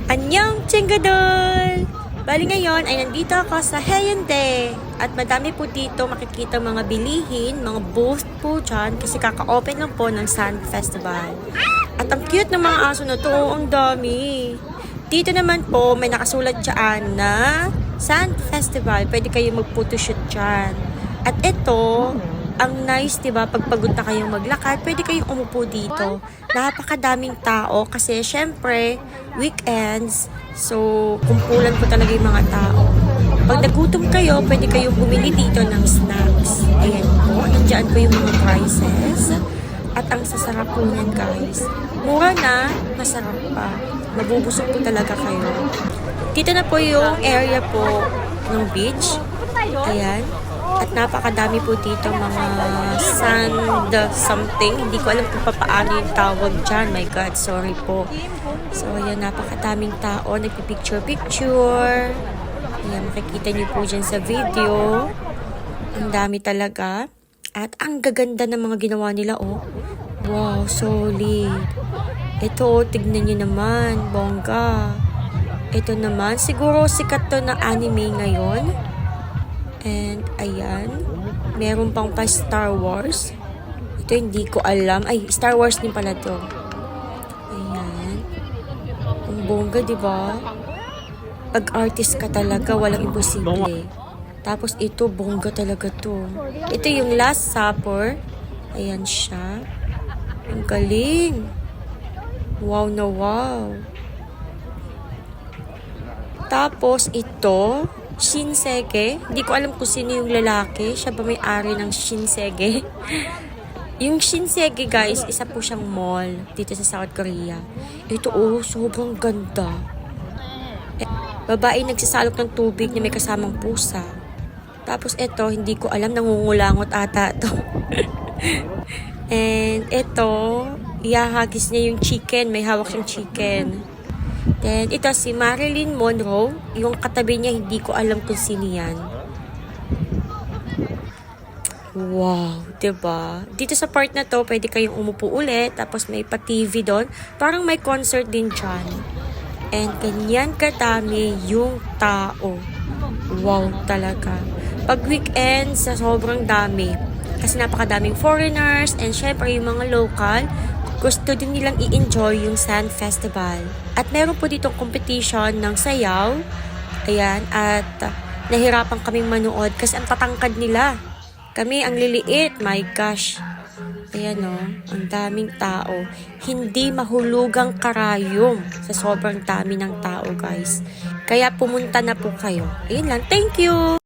Anyong Chingadol! Bali ngayon ay nandito ako sa Hyundai at madami po dito makikita mga bilihin, mga booth po dyan kasi kaka-open lang po ng Sand Festival. At ang cute ng mga aso na to, ang dami. Dito naman po may nakasulat dyan na Sand Festival, pwede kayo mag-photoshoot dyan. At ito, ang nice, diba? Pag pagod na kayong maglakad, pwede kayong umupo dito. Napakadaming tao kasi syempre, weekends. So, kumpulan po talaga yung mga tao. Pag nagutom kayo, pwede kayong bumili dito ng snacks. Ayan po. Nandiyan po yung mga prices. At ang sasarap po niyan, guys. Mura na, masarap pa. Mabubusog po talaga kayo. Dito na po yung area po ng beach. Ayan. At napakadami po dito mga sand something. Hindi ko alam kung paano yung tawag dyan. My God, sorry po. So, ayan, napakadaming tao. Nagpipicture-picture. Ayan, makikita niyo po dyan sa video. Ang dami talaga. At ang gaganda ng mga ginawa nila, oh. Wow, solid. Ito, oh, tignan niyo naman. Bongga. Ito naman, siguro sikat to na anime ngayon. And, ayan. Meron pang pa Star Wars. Ito, hindi ko alam. Ay, Star Wars din pala to. Ayan. Ang bongga, diba? Pag artist ka talaga, walang imposible. Tapos, ito, bongga talaga to. Ito yung Last Supper. Ayan siya. Ang galing. Wow na wow. Tapos, ito, Shinsegae. Hindi ko alam kung sino yung lalaki. Siya ba may-ari ng Shinsegae? Yung Shinsegae, guys, isa po siyang mall dito sa South Korea. Ito, oh, sobrang ganda. Babae nagsasalok ng tubig na may kasamang pusa. Tapos ito, hindi ko alam, nangungulangot ata to. And ito, ihahagis niya yung chicken. May hawak siyang chicken. Then, ito si Marilyn Monroe. Yung katabi niya, hindi ko alam kung sino yan. Wow, diba? Dito sa part na to, pwede kayong umupo ulit. Tapos may pa-TV doon. Parang may concert din dyan. And ganyan kadami yung tao. Wow, talaga. Pag weekend, sa sobrang dami. Kasi napakadaming foreigners. And syempre, yung mga local, gusto din nilang i-enjoy yung Sand Festival. At meron po ditong competition ng sayaw. Ayan, at nahirapan kaming manood kasi ang tatangkad nila. Kami ang liliit, my gosh. Ayan o, ang daming tao. Hindi mahulugang karayom sa sobrang dami ng tao, guys. Kaya pumunta na po kayo. Ayun lang, thank you!